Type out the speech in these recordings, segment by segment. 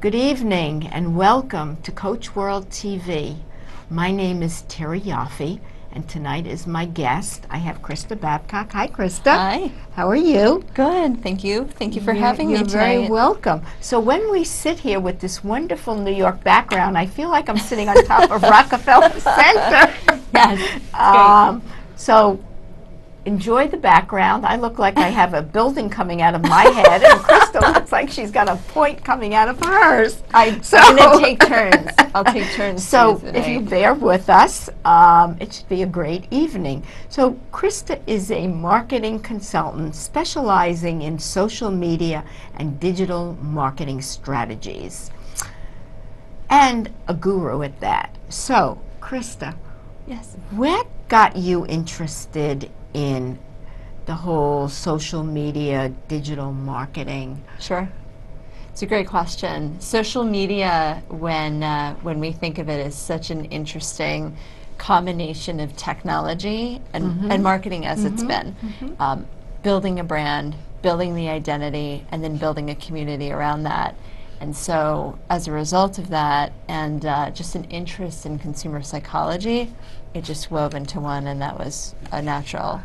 Good evening and welcome to Coach World TV. My name is Terry Yoffe and tonight is my guest. I have Christa Babcock. Hi, Christa. Hi. How are you? Good, thank you. Thank you for having me tonight. You're very welcome. So when we sit here with this wonderful New York background, I feel like I'm sitting on top of Rockefeller Center. Yes, great. So enjoy the background. I look like I have a building coming out of my head, and Christa looks like she's got a point coming out of hers. I'm going to take turns. I'll take turns. So if you bear with us, it should be a great evening. So Christa is a marketing consultant specializing in social media and digital marketing strategies, and a guru at that. So Christa, yes, what got you interested in the whole social media, digital marketing? Sure. It's a great question. Social media, when we think of it, is such an interesting combination of technology and marketing as it's been. Building a brand, building the identity, and then building a community around that. And so as a result of that, and just an interest in consumer psychology, it just wove into one, and that was a natural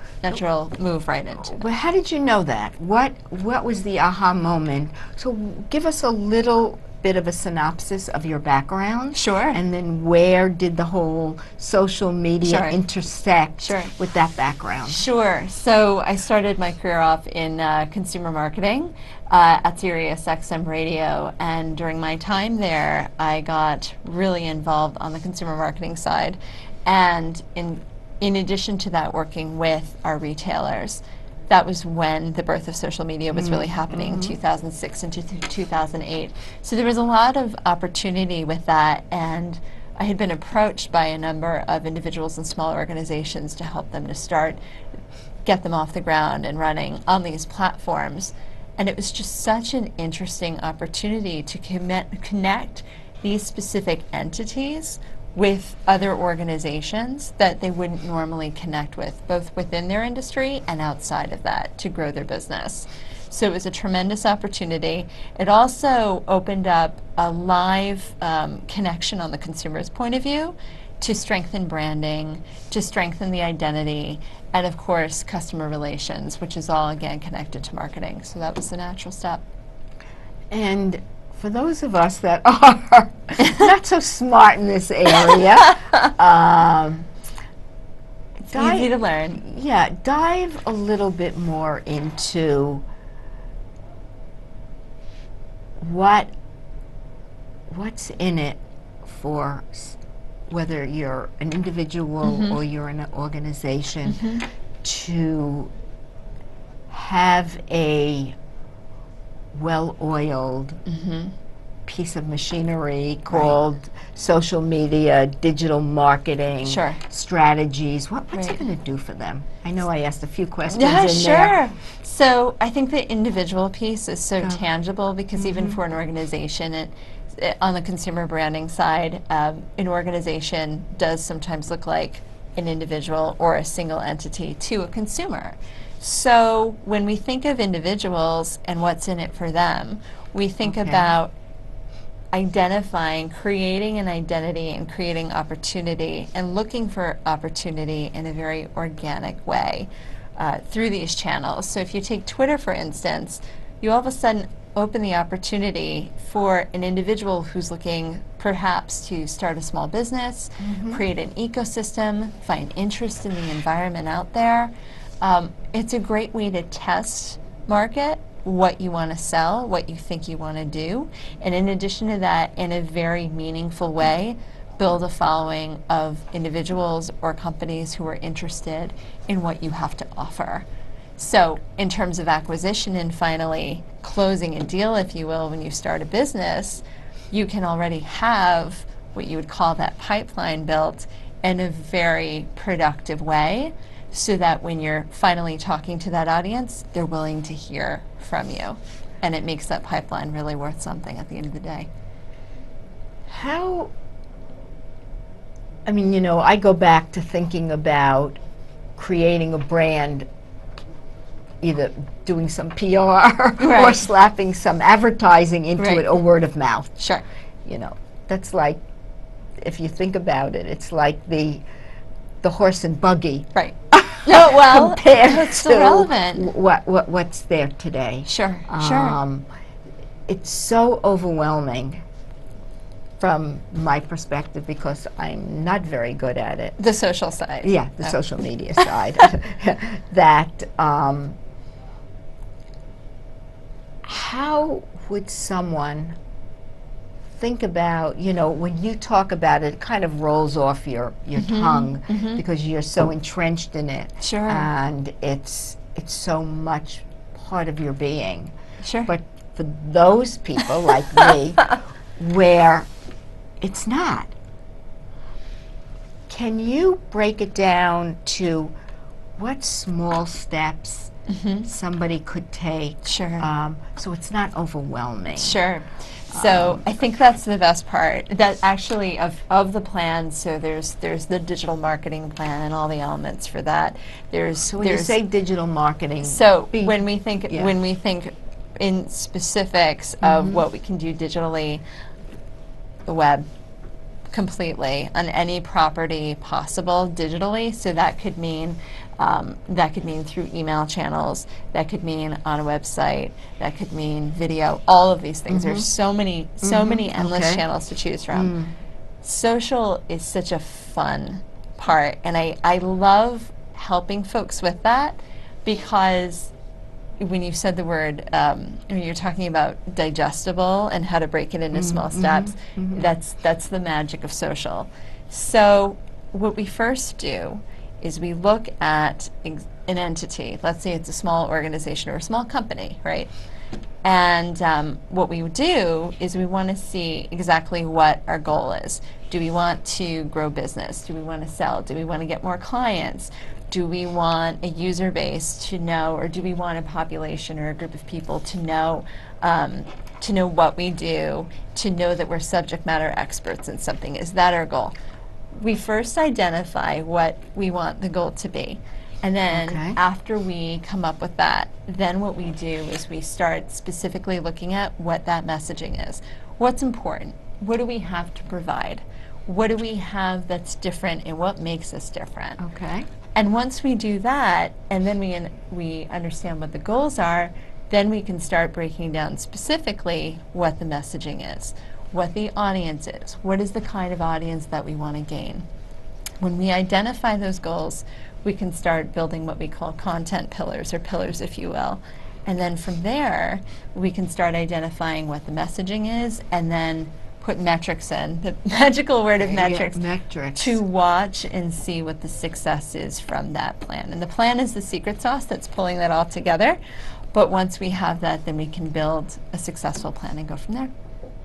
move right into it. Well, how did you know that? What was the aha moment? So give us a little bit of a synopsis of your background. Sure. And then where did the whole social media Sure. intersect Sure. with that background? Sure. So I started my career off in consumer marketing at Sirius XM Radio, and during my time there, I got really involved on the consumer marketing side, and in addition to that, working with our retailers. That was when the birth of social media was really happening, 2006 and 2008. So there was a lot of opportunity with that, and I had been approached by a number of individuals and small organizations to help them to get them off the ground and running on these platforms. And it was just such an interesting opportunity to connect these specific entities with other organizations that they wouldn't normally connect with, both within their industry and outside of that, to grow their business. So it was a tremendous opportunity. It also opened up a live connection on the consumer's point of view to strengthen branding, to strengthen the identity, and of course customer relations, which is all again connected to marketing. So that was the natural step. And for those of us that are not so smart in this area, it's easy to learn. Yeah, dive a little bit more into what's in it for whether you're an individual or you're in an organization to have a well-oiled piece of machinery called social media, digital marketing, strategies. What's it going to do for them? I know I asked a few questions in there. So I think the individual piece is so tangible, because even for an organization, on the consumer branding side, an organization does sometimes look like an individual or a single entity to a consumer. So when we think of individuals and what's in it for them, we think about identifying, creating an identity and creating opportunity, and looking for opportunity in a very organic way through these channels. So if you take Twitter, for instance, you all of a sudden open the opportunity for an individual who's looking perhaps to start a small business, create an ecosystem, find interest in the environment out there. It's a great way to test market what you want to sell, what you think you want to do, and in addition to that, in a very meaningful way, build a following of individuals or companies who are interested in what you have to offer. So in terms of acquisition and finally closing a deal, if you will, when you start a business, you can already have what you would call that pipeline built in a very productive way, so that when you're finally talking to that audience, they're willing to hear from you. And it makes that pipeline really worth something at the end of the day. How, I mean, you know, I go back to thinking about creating a brand either doing some PR or Right. slapping some advertising into Right. it or word of mouth. Sure. You know, that's like, if you think about it, it's like the horse and buggy. Right. No, well, compared it's to relevant. what's there today. Sure. Sure. It's so overwhelming from my perspective because I'm not very good at it. The social side. Yeah, the Oh. social media side. That how would someone think about, you know, when you talk about it, it kind of rolls off your tongue because you're so entrenched in it. Sure. And it's so much part of your being. Sure. But for those people like me, where it's not, can you break it down to what small steps somebody could take? Sure. So it's not overwhelming. Sure. So I think that's the best part. That actually of the plan. So there's the digital marketing plan and all the elements for that. So when you say digital marketing, so when we think yeah. when we think in specifics of what we can do digitally, the web, completely on any property possible digitally. So that could mean through email channels, that could mean on a website, that could mean video, all of these things. There's so many endless channels to choose from. Social is such a fun part, and I love helping folks with that, because when you said the word, when you're talking about digestible and how to break it into small steps, that's the magic of social. So what we first do is we look at an entity. Let's say it's a small organization or a small company, right? And what we would do is we want to see exactly what our goal is. Do we want to grow business? Do we want to sell? Do we want to get more clients? Do we want a user base to know, or do we want a population or a group of people to know what we do, to know that we're subject matter experts in something? Is that our goal? We first identify what we want the goal to be. And then after we come up with that, then what we do is we start specifically looking at what that messaging is. What's important? What do we have to provide? What do we have that's different, and what makes us different? Okay. And once we do that, and then we understand what the goals are, then we can start breaking down specifically what the messaging is, what the audience is, what is the kind of audience that we want to gain. When we identify those goals, we can start building what we call content pillars, or pillars, if you will. And then from there, we can start identifying what the messaging is, and then put metrics in, the magical word of metrics, to watch and see what the success is from that plan. And the plan is the secret sauce that's pulling that all together. But once we have that, then we can build a successful plan and go from there.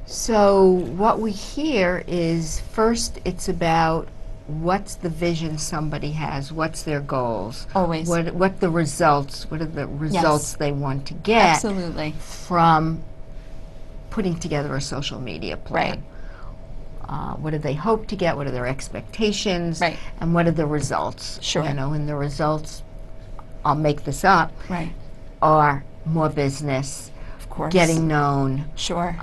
So what we hear is, first it's about what's the vision somebody has, what's their goals, Always. What the results, what are the results they want to get Absolutely. from putting together a social media plan. Right. What do they hope to get? What are their expectations? Right. And what are the results? Sure. You know, and the results, I'll make this up, Right. are more business, Of course. getting known. Sure.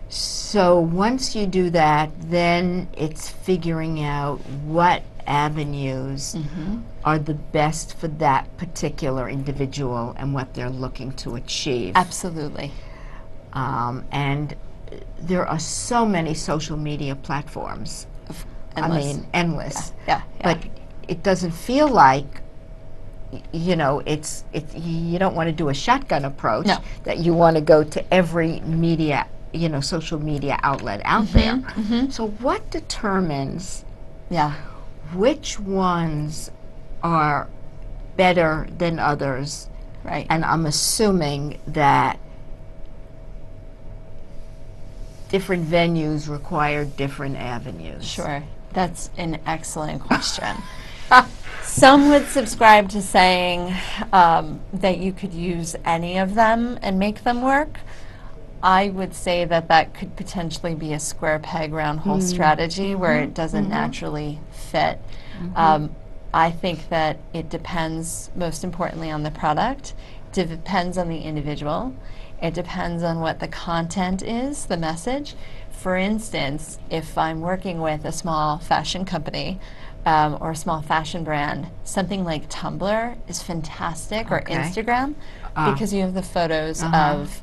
So once you do that, then it's figuring out what avenues are the best for that particular individual and what they're looking to achieve. Absolutely. And there are so many social media platforms. Endless. I mean, endless. Yeah. But it doesn't feel like, you know, it's you don't want to do a shotgun approach. No. That you want to go to every media, you know, social media outlet out there. So what determines which ones are better than others? Right. And I'm assuming that different venues require different avenues. Sure. That's an excellent question. Some would subscribe to saying that you could use any of them and make them work. I would say that that could potentially be a square peg round hole strategy where it doesn't naturally fit. I think that it depends most importantly on the product depends on the individual. It depends on what the content is, the message. For instance, if I'm working with a small fashion company or a small fashion brand, something like Tumblr is fantastic, or Instagram, because you have the photos of,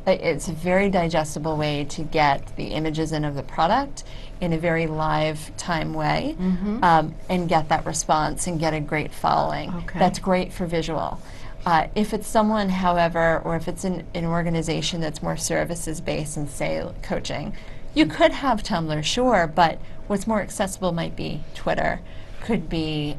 it's a very digestible way to get the images in of the product in a very live time way, and get that response and get a great following. That's great for visual. If it's someone, however, or if it's an organization that's more services based and say coaching, you could have Tumblr, sure, but what's more accessible might be Twitter, could be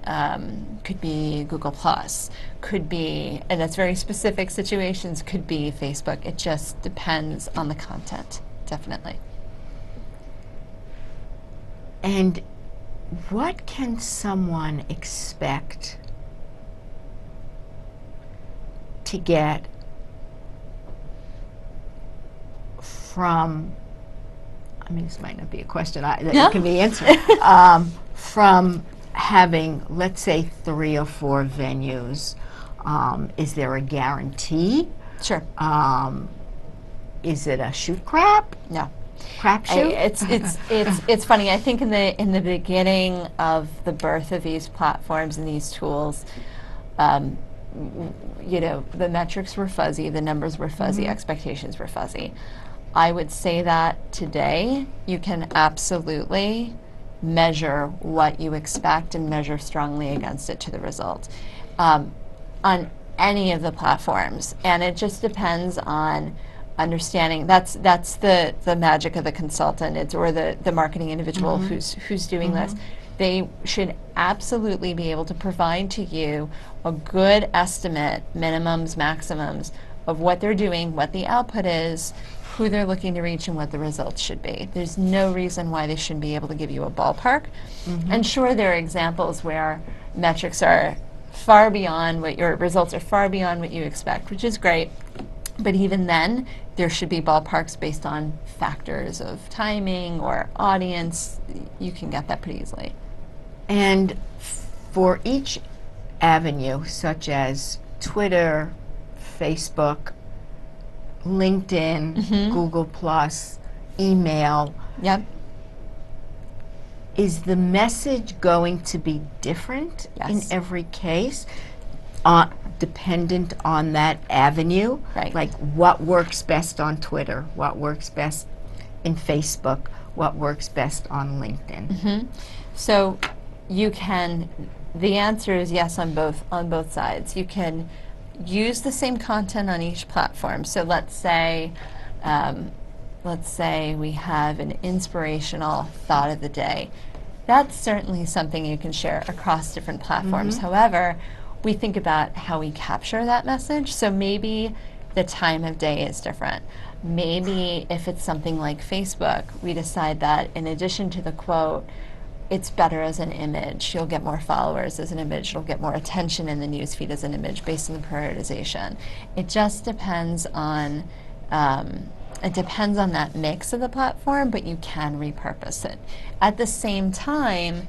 Google Plus, could be, and that's very specific situations, could be Facebook. It just depends on the content, definitely. And what can someone expect to get from, I mean, this might not be a question that can be answered, from having, let's say, 3 or 4 venues? Is there a guarantee? Sure. Is it a shoot crap? No. Crapshoot? It's funny. I think in the beginning of the birth of these platforms and these tools, you know, the metrics were fuzzy, the numbers were fuzzy, expectations were fuzzy. I would say that today you can absolutely measure what you expect and measure strongly against it to the result on any of the platforms, and it just depends on understanding. That's the magic of the consultant, or the marketing individual who's doing this. They should absolutely be able to provide to you a good estimate, minimums, maximums, of what they're doing, what the output is, who they're looking to reach, and what the results should be. There's no reason why they shouldn't be able to give you a ballpark. And sure, there are examples where metrics are far beyond what your results are far beyond what you expect, which is great. But even then, there should be ballparks based on factors of timing or audience. You can get that pretty easily. And for each avenue, such as Twitter, Facebook, LinkedIn, Google Plus, email, is the message going to be different in every case, dependent on that avenue? Like what works best on Twitter, what works best in Facebook, what works best on LinkedIn? So you can, the answer is yes on both sides. You can use the same content on each platform. So let's say we have an inspirational thought of the day. That's certainly something you can share across different platforms. However, we think about how we capture that message. So maybe the time of day is different. Maybe if it's something like Facebook, we decide that in addition to the quote, it's better as an image. You'll get more followers as an image. You'll get more attention in the newsfeed as an image based on the prioritization. It just depends on that mix of the platform, but you can repurpose it. At the same time,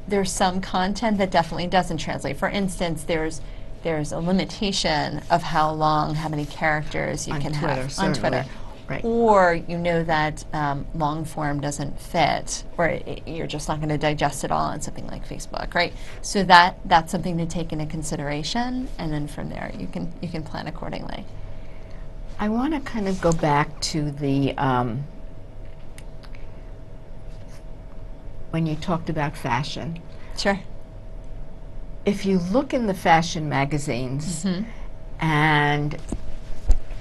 there's some content that definitely doesn't translate. For instance, there's a limitation of how long, how many characters you can have on Twitter. Or you know that long form doesn't fit, or you're just not going to digest it all on something like Facebook, right? So that's something to take into consideration, and then from there you can plan accordingly. I want to kind of go back to the when you talked about fashion. Sure. If you look in the fashion magazines and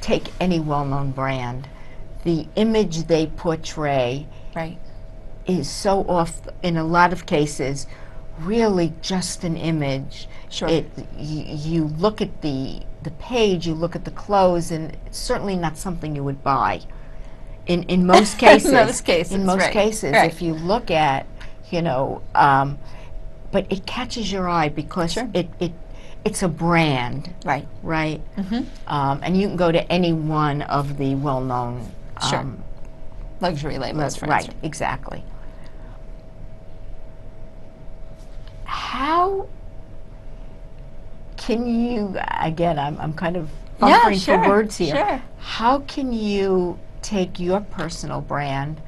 take any well-known brand, the image they portray is so off, in a lot of cases, really just an image. Sure. You look at the page, you look at the clothes, and it's certainly not something you would buy. In most cases. In most cases, if you look at, you know, but it catches your eye because it's a brand. Right. And you can go to any one of the well-known luxury labels, for instance. Exactly. How can you, again, I'm kind of Yeah, buffering sure, for words here. sure. How can you take your personal brand?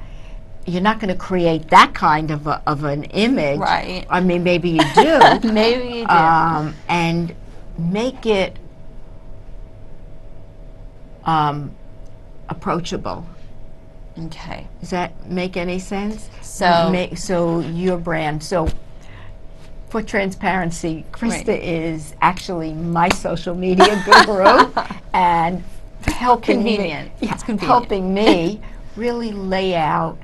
You're not going to create that kind of an image. Right. I mean, maybe you do. Maybe you do. And make it approachable. Okay. Does that make any sense? So, So your brand. So for transparency, Christa Right. is actually my social media guru and helping Convenient. me, It's convenient. helping me really lay out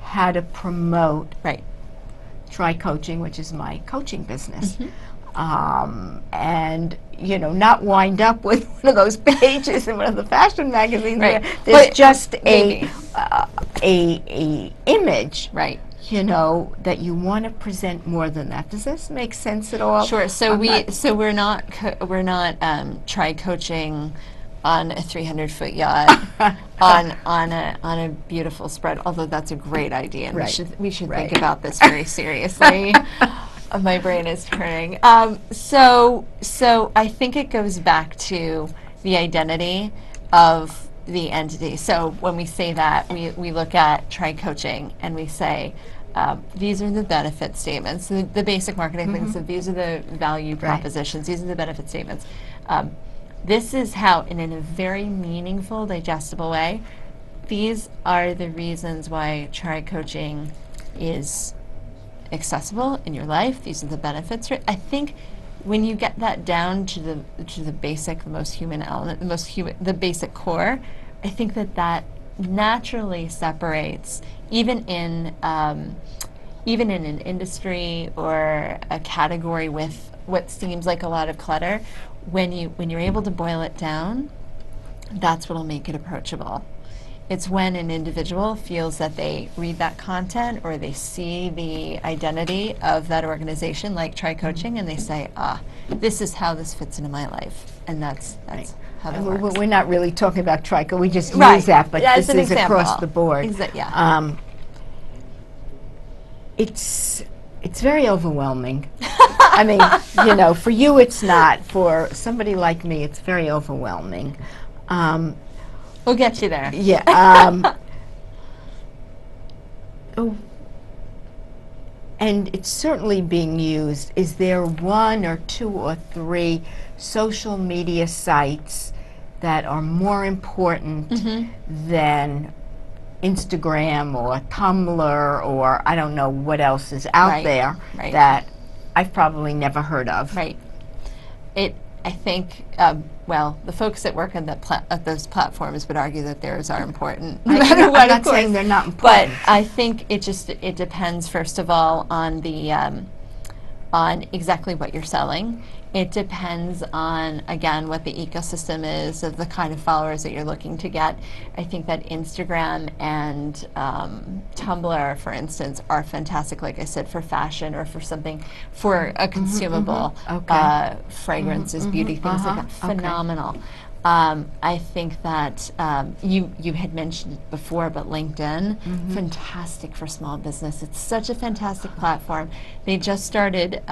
how to promote right. Try Coaching, which is my coaching business. Mm-hmm. And not wind up with one of those pages in one of the fashion magazines Right. where there's But just maybe. a image, Right. that you want to present more than that. Does this make sense at all? Sure. So I'm we're not Try Coaching on a 300-foot yacht on a beautiful spread. Although that's a great idea, and Right. we should Right. think about this very seriously. My brain is turning. So I think it goes back to the identity of the entity. So when we say that, we look at Try Coaching and we say, these are the benefit statements, the basic marketing things. So these are the value propositions. These are the benefit statements. This is how, in a very meaningful, digestible way, these are the reasons why Try Coaching is accessible in your life. These are the benefits. I think when you get that down to the basic, the most human element, the basic core, I think that naturally separates, even in an industry or a category with what seems like a lot of clutter. When you're able to boil it down, that's what'll make it approachable. It's when an individual feels that they read that content or they see the identity of that organization, like Try Coaching, and they say, this is how this fits into my life. And that's how that works. We're not really talking about Trico. We just Right. use that, but As this an is example. across the board. Yeah. It's very overwhelming. I mean, for you it's not. For somebody like me, it's very overwhelming. We'll get you there. Yeah. And it's certainly being used. Is there one or two or three social media sites that are more important than Instagram or Tumblr or I don't know what else is out there that I've probably never heard of? Right. I think, the folks that work on at those platforms would argue that theirs are important. I'm not saying they're not important. But I think it depends, first of all, on on exactly what you're selling. It depends on, again, what the ecosystem is of the kind of followers that you're looking to get. I think that Instagram and Tumblr, for instance, are fantastic, like I said, for fashion or for something, for a consumable, fragrances, beauty, things like that. Phenomenal. I think that you had mentioned it before, but LinkedIn, fantastic for small business. It's such a fantastic platform. They just started,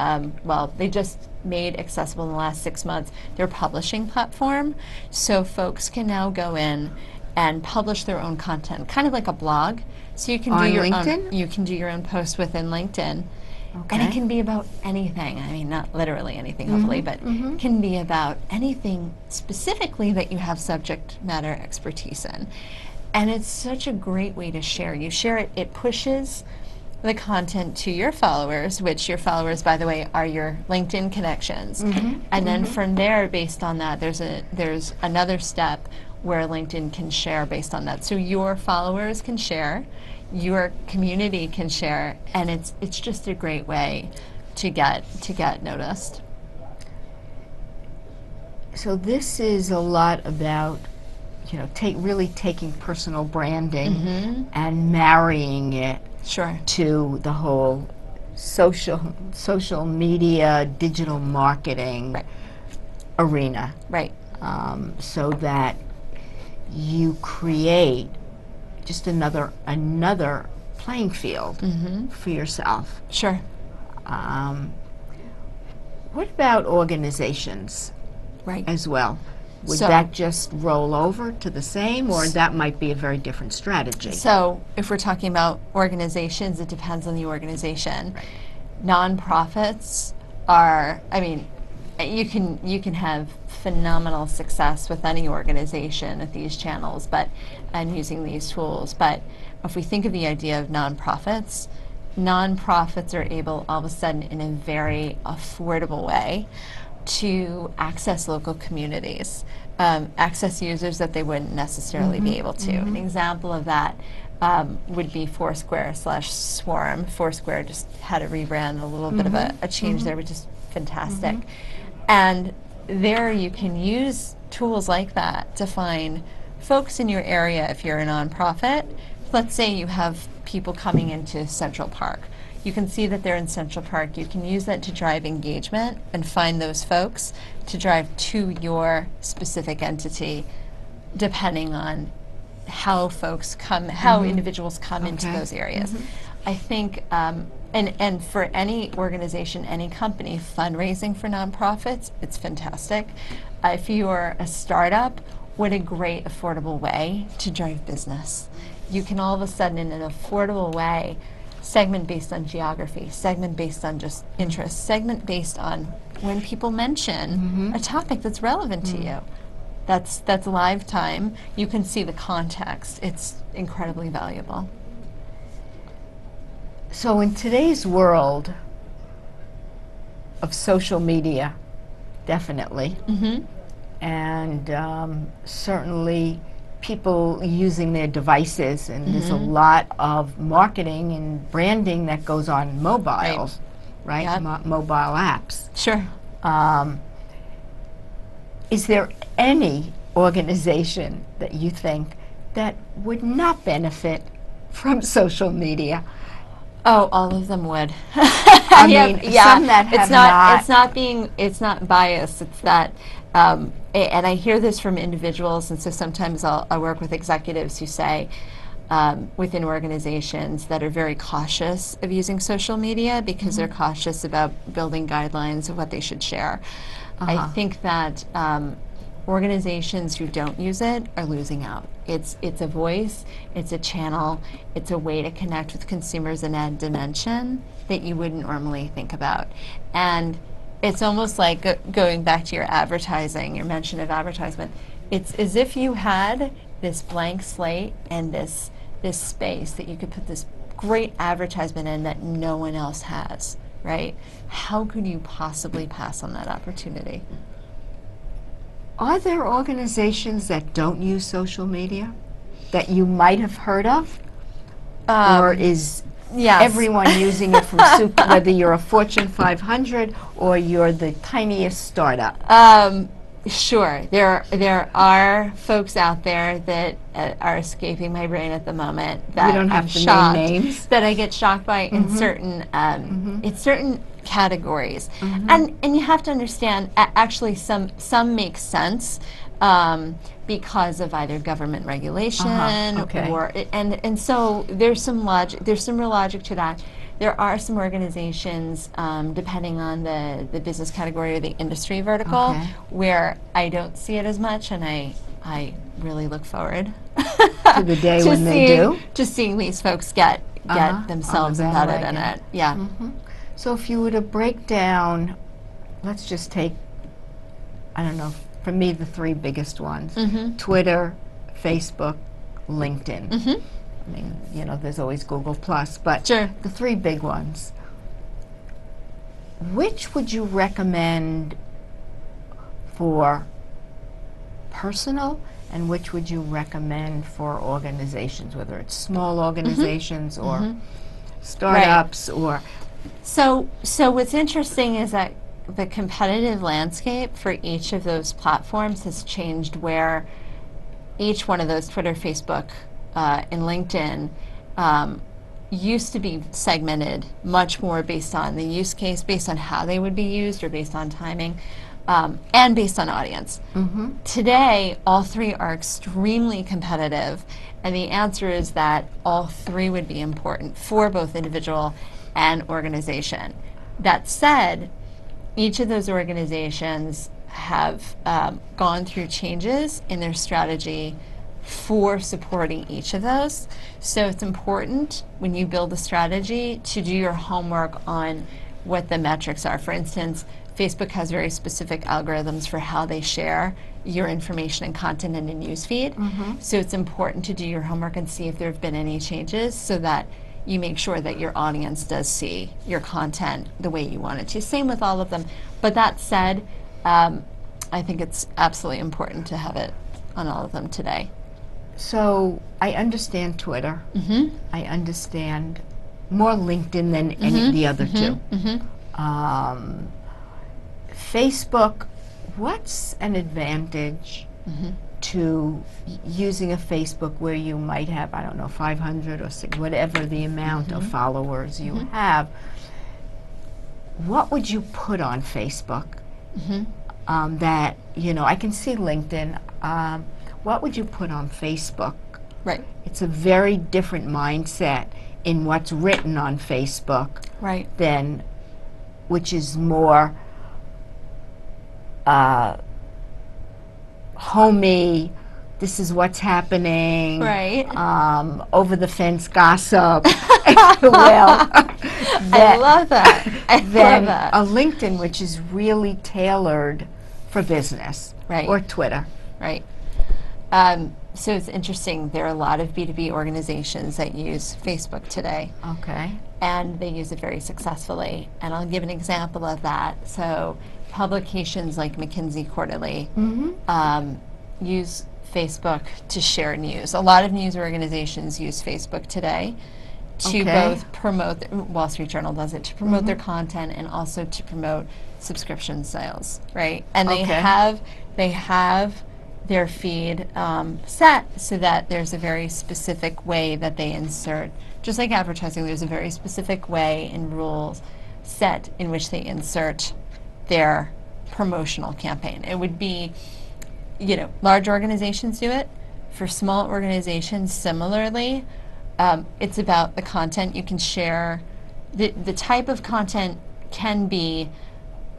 they just made accessible in the last 6 months their publishing platform. So folks can now go in and publish their own content, kind of like a blog. So you can do your own post within LinkedIn. And it can be about anything. I mean, not literally anything, hopefully, but it can be about anything specifically that you have subject matter expertise in. And it's such a great way to share. You share it, it pushes the content to your followers, which your followers, by the way, are your LinkedIn connections. And then from there, based on that, there's another step where LinkedIn can share based on that. So your followers can share, your community can share, and it's just a great way to get noticed. So this is a lot about really taking personal branding and marrying it to the whole social media, digital marketing arena. Right. So that you create just another playing field for yourself. Sure. What about organizations Right. as well? Would So- that just roll over to the same, or that might be a very different strategy? So if we're talking about organizations, it depends on the organization. Right. Nonprofits are, I mean, you can have phenomenal success with any organization at these channels, and using these tools. But if we think of the idea of nonprofits are able all of a sudden in a very affordable way to access local communities, access users that they wouldn't necessarily be able to. An example of that would be Foursquare/Swarm. Foursquare just had a rebrand, a little bit of a change there, which is fantastic. And there you can use tools like that to find folks in your area if you're a nonprofit. Let's say you have people coming into Central Park. You can see that they're in Central Park. You can use that to drive engagement and find those folks to drive to your specific entity, depending on how folks come, how individuals come into those areas. I think, and for any organization, any company, fundraising for nonprofits, it's fantastic. If you're a startup, what a great affordable way to drive business. You can all of a sudden, in an affordable way, segment based on geography, segment based on just interest, segment based on when people mention a topic that's relevant to you. That's live time. You can see the context. It's incredibly valuable. So in today's world of social media, definitely, and certainly people using their devices, and there's a lot of marketing and branding that goes on mobiles, right? Yep. Mobile apps. Sure. Is there any organization that you think that would not benefit from social media? Oh, all of them would. I mean, some that have It's not biased. It's that, and I hear this from individuals, and so sometimes I work with executives who say, within organizations that are very cautious of using social media because they're cautious about building guidelines of what they should share. I think that organizations who don't use it are losing out. It's a voice, it's a channel, it's a way to connect with consumers in a dimension that you wouldn't normally think about. And it's almost like going back to your advertising, your mention of advertisement. It's as if you had this blank slate and this space that you could put this great advertisement in that no one else has, right? How could you possibly pass on that opportunity? Are there organizations that don't use social media that you might have heard of? Or is everyone using it from whether you're a Fortune 500 or you're the tiniest startup? Sure. There are folks out there that are escaping my brain at the moment that You don't have I'm to shocked, name names. that I get shocked by in certain categories. And you have to understand, actually some make sense because of either government regulation or and so there's some real logic to that. There are some organizations, depending on the business category or the industry vertical, where I don't see it as much, and I really look forward to the day when they do. To seeing these folks get themselves embedded in it. Yeah. So if you were to break down, let's just take, I don't know, for me the three biggest ones: Twitter, Facebook, LinkedIn. I mean, you know, there's always Google Plus, but the three big ones. Which would you recommend for personal, and which would you recommend for organizations, whether it's small organizations or startups or... So what's interesting is that the competitive landscape for each of those platforms has changed, where each one of those, Twitter, Facebook, and LinkedIn, used to be segmented much more based on the use case, based on how they would be used, or based on timing, and based on audience. Today, all three are extremely competitive, and the answer is that all three would be important for both individual and organization. That said, each of those organizations have gone through changes in their strategy for supporting each of those. So it's important when you build a strategy to do your homework on what the metrics are. For instance, Facebook has very specific algorithms for how they share your information and content in a newsfeed. So it's important to do your homework and see if there have been any changes so that you make sure that your audience does see your content the way you want it to. Same with all of them. But that said, I think it's absolutely important to have it on all of them today. So I understand Twitter. I understand more LinkedIn than any the other two. Facebook, what's an advantage to using a Facebook where you might have, I don't know, 500 or whatever the amount of followers you have? What would you put on Facebook that, you know, I can see LinkedIn. What would you put on Facebook? Right. It's a very different mindset in what's written on Facebook than, which is more homey, this is what's happening, over the fence gossip, if you will. I love that. I love that. A LinkedIn, which is really tailored for business, or Twitter. So it's interesting, there are a lot of B2B organizations that use Facebook today. And they use it very successfully. And I'll give an example of that. So publications like McKinsey Quarterly use Facebook to share news. A lot of news organizations use Facebook today to both promote, Wall Street Journal does it, to promote their content and also to promote subscription sales, And they have their feed set so that there's a very specific way that they insert. Just like advertising, there's a very specific way and rules set in which they insert their promotional campaign. It would be, you know, large organizations do it. For small organizations, similarly, it's about the content you can share. The type of content can be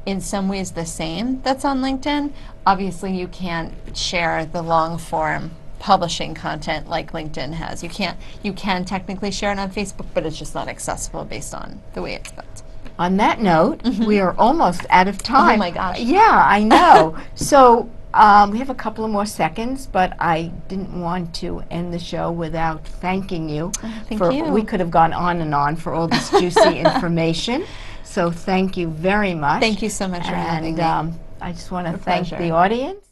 in some ways the same that's on LinkedIn. Obviously, you can't share the long form publishing content like LinkedIn has. You can technically share it on Facebook, but it's just not accessible based on the way it's built. On that note, we are almost out of time. Oh my gosh. Yeah, I know. So we have a couple of more seconds, but I didn't want to end the show without thanking you. Thank you. We could have gone on and on for all this juicy information. So thank you very much. Thank you so much for having me. And I just want to thank the audience.